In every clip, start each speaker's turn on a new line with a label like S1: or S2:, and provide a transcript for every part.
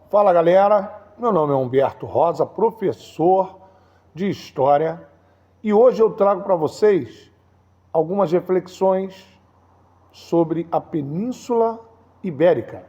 S1: Fala galera, meu nome é Humberto Rosa, professor de História, e hoje eu trago para vocês algumas reflexões sobre a Península Ibérica,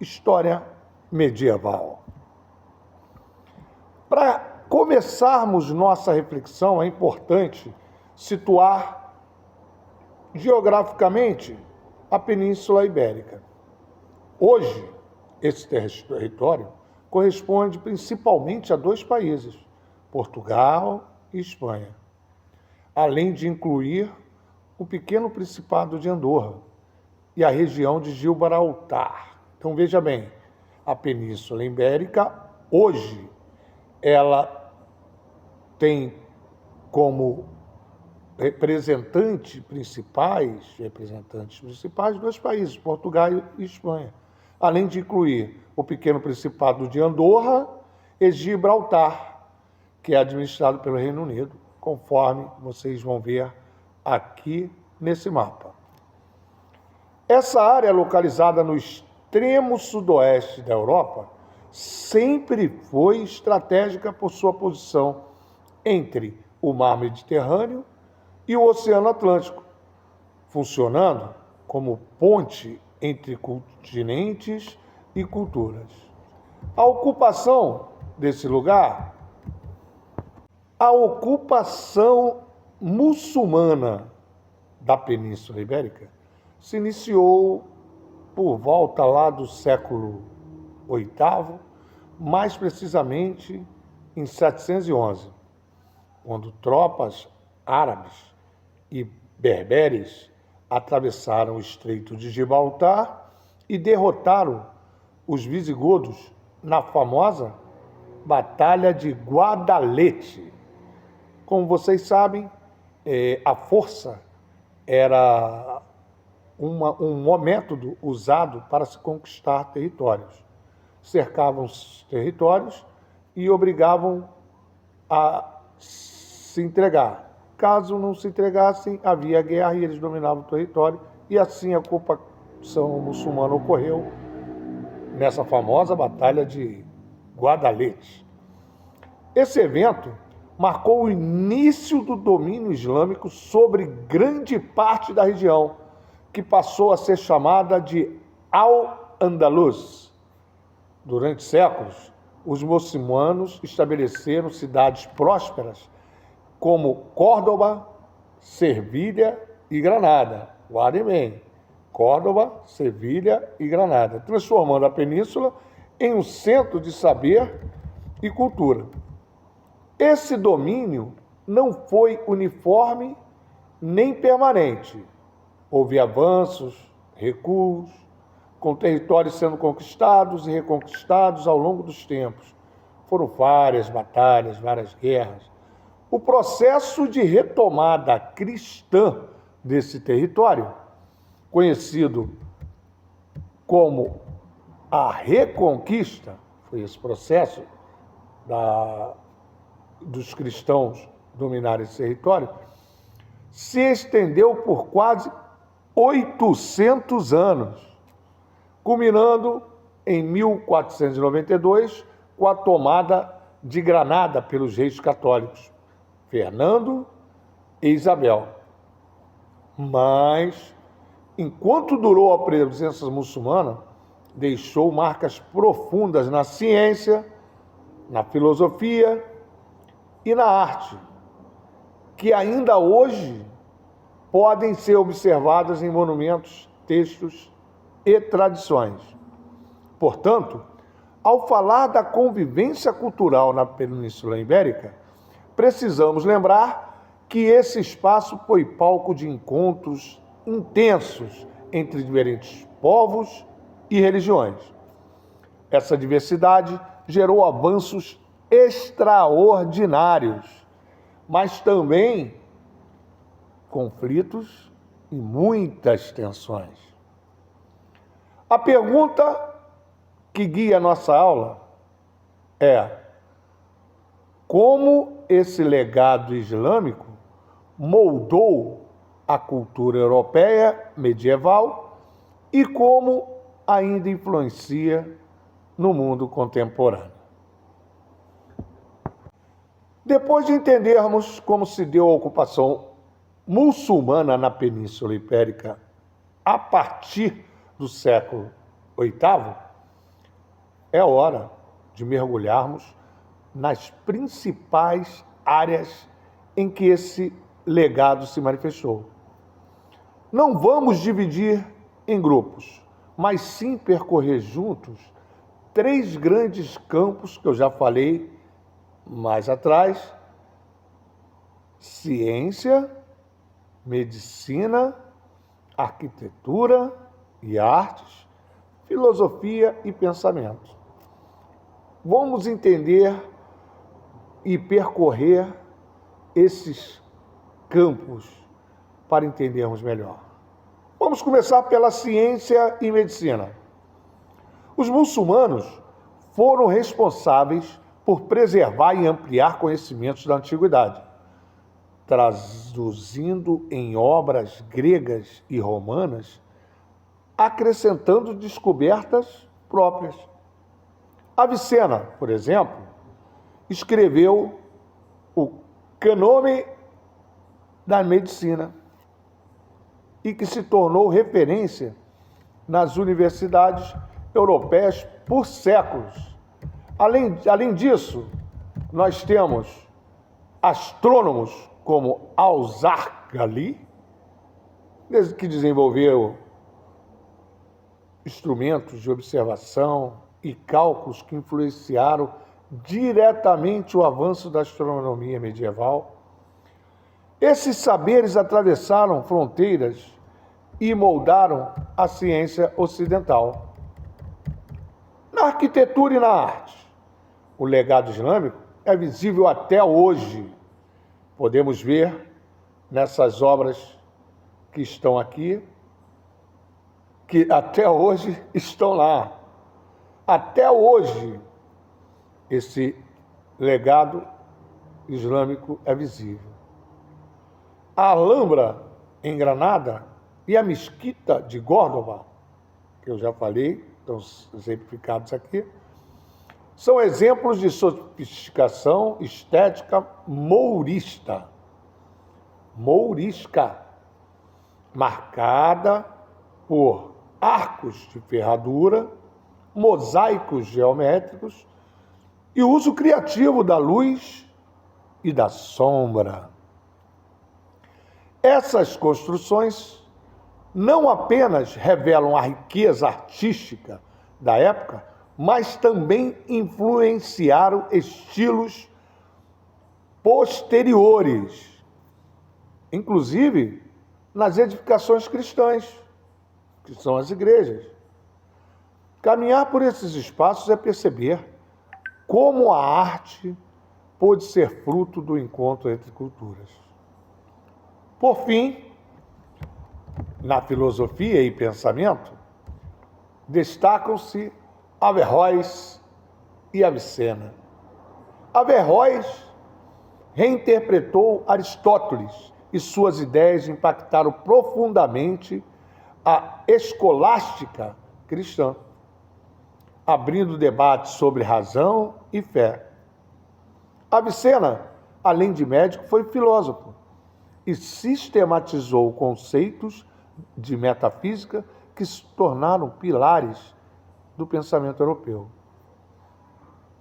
S1: história medieval. Para começarmos nossa reflexão, é importante situar geograficamente a Península Ibérica. Hoje, esse território corresponde principalmente a dois países, Portugal e Espanha, além de incluir o pequeno Principado de Andorra e a região de Gibraltar. Então veja bem, a Península Ibérica hoje ela tem como representantes principais dois países, Portugal e Espanha, além de incluir o pequeno Principado de Andorra e Gibraltar, que é administrado pelo Reino Unido, conforme vocês vão ver aqui nesse mapa. Essa área localizada no extremo sudoeste da Europa sempre foi estratégica por sua posição entre o Mar Mediterrâneo e o Oceano Atlântico, funcionando como ponte entre continentes e culturas. A ocupação desse lugar, a ocupação muçulmana da Península Ibérica se iniciou por volta lá do século VIII, mais precisamente em 711, quando tropas árabes e berberes atravessaram o Estreito de Gibraltar e derrotaram os visigodos na famosa Batalha de Guadalete. Como vocês sabem, a força era um método usado para se conquistar territórios. Cercavam os territórios e obrigavam a se entregar. Caso não se entregassem, havia guerra e eles dominavam o território, e assim a ocupação muçulmana ocorreu nessa famosa Batalha de Guadalete. Esse evento marcou o início do domínio islâmico sobre grande parte da região, que passou a ser chamada de Al-Andalus. Durante séculos, os muçulmanos estabeleceram cidades prósperas como Córdoba, Sevilha e Granada. Guardem bem, Córdoba, Sevilha e Granada, transformando a península em um centro de saber e cultura. Esse domínio não foi uniforme nem permanente. Houve avanços, recuos, com territórios sendo conquistados e reconquistados ao longo dos tempos. Foram várias batalhas, várias guerras. O processo de retomada cristã desse território, conhecido como a Reconquista, foi esse processo dos cristãos dominarem esse território, se estendeu por quase 800 anos, culminando em 1492 com a tomada de Granada pelos reis católicos, Fernando e Isabel. Mas, enquanto durou a presença muçulmana, deixou marcas profundas na ciência, na filosofia e na arte, que ainda hoje podem ser observadas em monumentos, textos e tradições. Portanto, ao falar da convivência cultural na Península Ibérica, precisamos lembrar que esse espaço foi palco de encontros intensos entre diferentes povos e religiões. Essa diversidade gerou avanços extraordinários, mas também conflitos e muitas tensões. A pergunta que guia a nossa aula é: como esse legado islâmico moldou a cultura europeia medieval e como ainda influencia no mundo contemporâneo. Depois de entendermos como se deu a ocupação muçulmana na Península Ibérica a partir do século VIII, é hora de mergulharmos nas principais áreas em que esse legado se manifestou. Não vamos dividir em grupos, mas sim percorrer juntos 3 grandes campos que eu já falei mais atrás: ciência, medicina, arquitetura e artes, filosofia e pensamento. Vamos entender e percorrer esses campos para entendermos melhor. Vamos começar pela ciência e medicina. Os muçulmanos foram responsáveis por preservar e ampliar conhecimentos da antiguidade, traduzindo em obras gregas e romanas, acrescentando descobertas próprias. Avicena, por exemplo, escreveu o Cânone da Medicina e que se tornou referência nas universidades europeias por séculos. Além disso, nós temos astrônomos como Al-Zarqali, que desenvolveu instrumentos de observação e cálculos que influenciaram diretamente o avanço da astronomia medieval. Esses saberes atravessaram fronteiras e moldaram a ciência ocidental. Na arquitetura e na arte, o legado islâmico é visível até hoje. Podemos ver nessas obras que estão aqui, que até hoje estão lá. Até hoje, esse legado islâmico é visível. A Alhambra, em Granada, e a Mesquita de Córdoba, que eu já falei, estão exemplificados aqui, são exemplos de sofisticação estética mourisca, marcada por arcos de ferradura, mosaicos geométricos e o uso criativo da luz e da sombra. Essas construções não apenas revelam a riqueza artística da época, mas também influenciaram estilos posteriores, inclusive nas edificações cristãs, que são as igrejas. Caminhar por esses espaços é perceber como a arte pôde ser fruto do encontro entre culturas. Por fim, na filosofia e pensamento, destacam-se Averroes e Avicena. Averroes reinterpretou Aristóteles e suas ideias impactaram profundamente a escolástica cristã, abrindo debates sobre razão e fé. Avicena, além de médico, foi filósofo e sistematizou conceitos de metafísica que se tornaram pilares do pensamento europeu.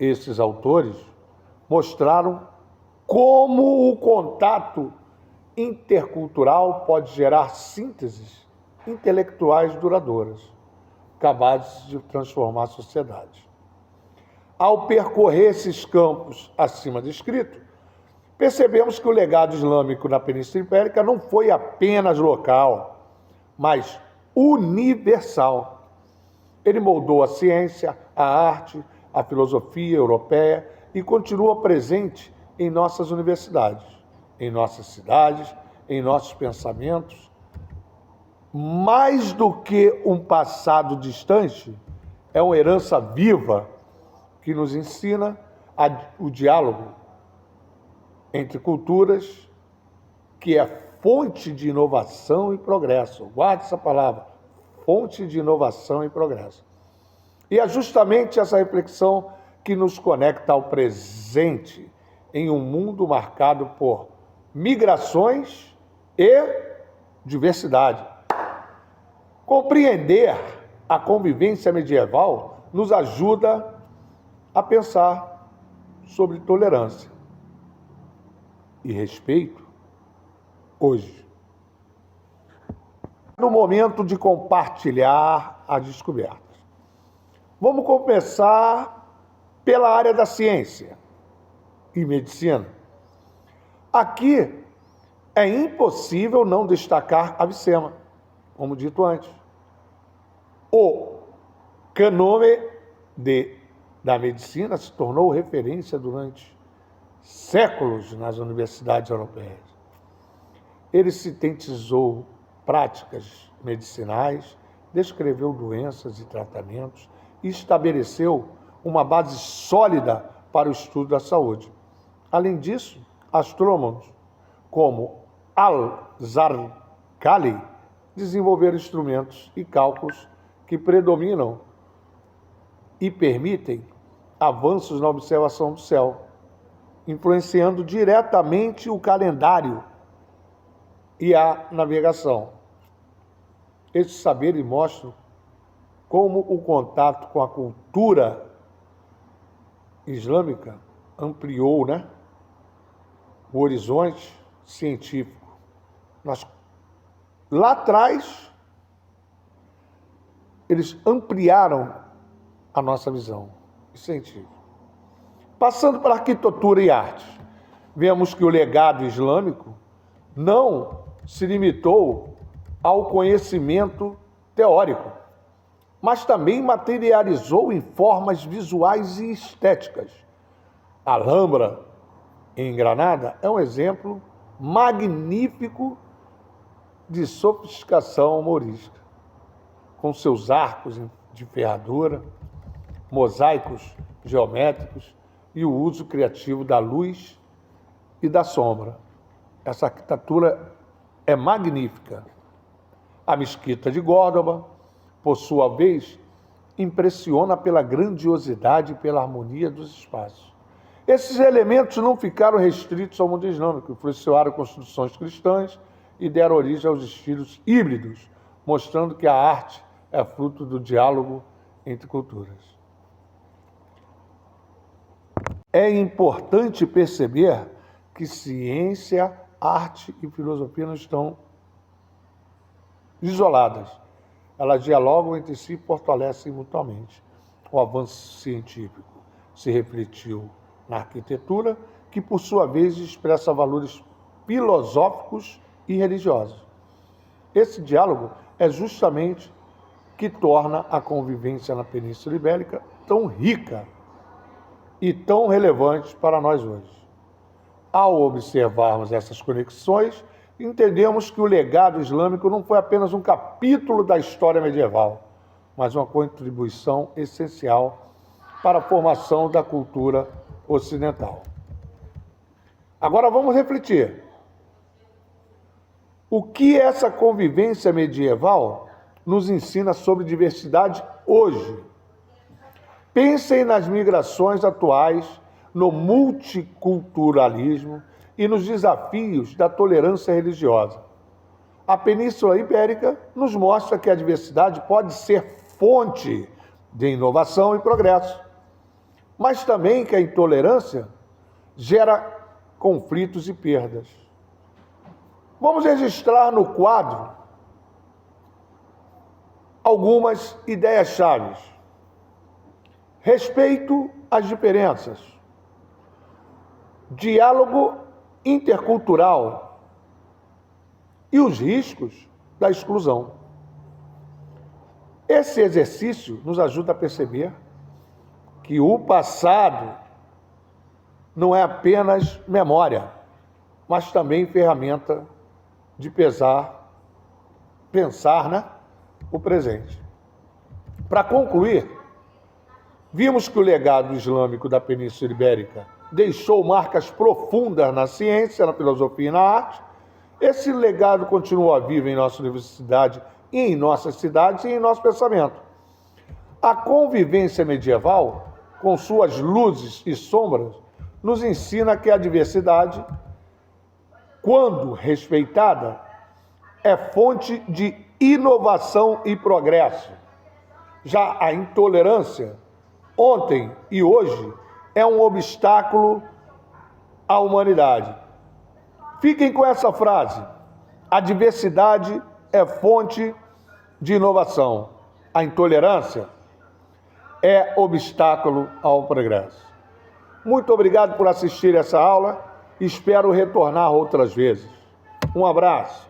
S1: Esses autores mostraram como o contato intercultural pode gerar sínteses intelectuais duradouras, capazes de transformar a sociedade. Ao percorrer esses campos acima descritos, percebemos que o legado islâmico na Península Ibérica não foi apenas local, mas universal. Ele moldou a ciência, a arte, a filosofia europeia e continua presente em nossas universidades, em nossas cidades, em nossos pensamentos. Mais do que um passado distante, é uma herança viva que nos ensina o diálogo entre culturas, que é fonte de inovação e progresso. Guarde essa palavra, fonte de inovação e progresso. E é justamente essa reflexão que nos conecta ao presente em um mundo marcado por migrações e diversidade. Compreender a convivência medieval nos ajuda a pensar sobre tolerância e respeito hoje. No momento de compartilhar as descobertas. Vamos começar pela área da ciência e medicina. Aqui é impossível não destacar Avicena, como dito antes. O cânone da medicina se tornou referência durante séculos nas universidades europeias. Ele sintetizou práticas medicinais, descreveu doenças e tratamentos e estabeleceu uma base sólida para o estudo da saúde. Além disso, astrônomos como Al-Zarqali desenvolveram instrumentos e cálculos que predominam e permitem avanços na observação do céu, influenciando diretamente o calendário e a navegação. Estes saberes mostram como o contato com a cultura islâmica ampliou, o horizonte científico. Lá atrás, eles ampliaram a nossa visão científica. Passando para arquitetura e arte, vemos que o legado islâmico não se limitou ao conhecimento teórico, mas também materializou em formas visuais e estéticas. A Alhambra, em Granada, é um exemplo magnífico de sofisticação humorística, com seus arcos de ferradura, mosaicos geométricos e o uso criativo da luz e da sombra. Essa arquitetura é magnífica. A Mesquita de Córdoba, por sua vez, impressiona pela grandiosidade e pela harmonia dos espaços. Esses elementos não ficaram restritos ao mundo islâmico, influenciaram construções cristãs e deram origem aos estilos híbridos, mostrando que a arte é fruto do diálogo entre culturas. É importante perceber que ciência, arte e filosofia não estão isoladas. Elas dialogam entre si e fortalecem mutuamente. O avanço científico se refletiu na arquitetura, que por sua vez expressa valores filosóficos e religiosos. Esse diálogo é justamente que torna a convivência na Península Ibérica tão rica e tão relevante para nós hoje. Ao observarmos essas conexões, entendemos que o legado islâmico não foi apenas um capítulo da história medieval, mas uma contribuição essencial para a formação da cultura ocidental. Agora vamos refletir. O que essa convivência medieval nos ensina sobre diversidade hoje? Pensem nas migrações atuais, no multiculturalismo e nos desafios da tolerância religiosa. A Península Ibérica nos mostra que a diversidade pode ser fonte de inovação e progresso, mas também que a intolerância gera conflitos e perdas. Vamos registrar no quadro algumas ideias-chave. Respeito às diferenças. Diálogo intercultural e os riscos da exclusão. Esse exercício nos ajuda a perceber que o passado não é apenas memória, mas também ferramenta de pensar, o presente. Para concluir, vimos que o legado islâmico da Península Ibérica deixou marcas profundas na ciência, na filosofia e na arte. Esse legado continua vivo em nossa universidade, em nossas cidades e em nosso pensamento. A convivência medieval, com suas luzes e sombras, nos ensina que a diversidade, quando respeitada, é fonte de inovação e progresso. Já a intolerância, ontem e hoje, é um obstáculo à humanidade. Fiquem com essa frase: a diversidade é fonte de inovação. A intolerância é obstáculo ao progresso. Muito obrigado por assistir essa aula. Espero retornar outras vezes. Um abraço.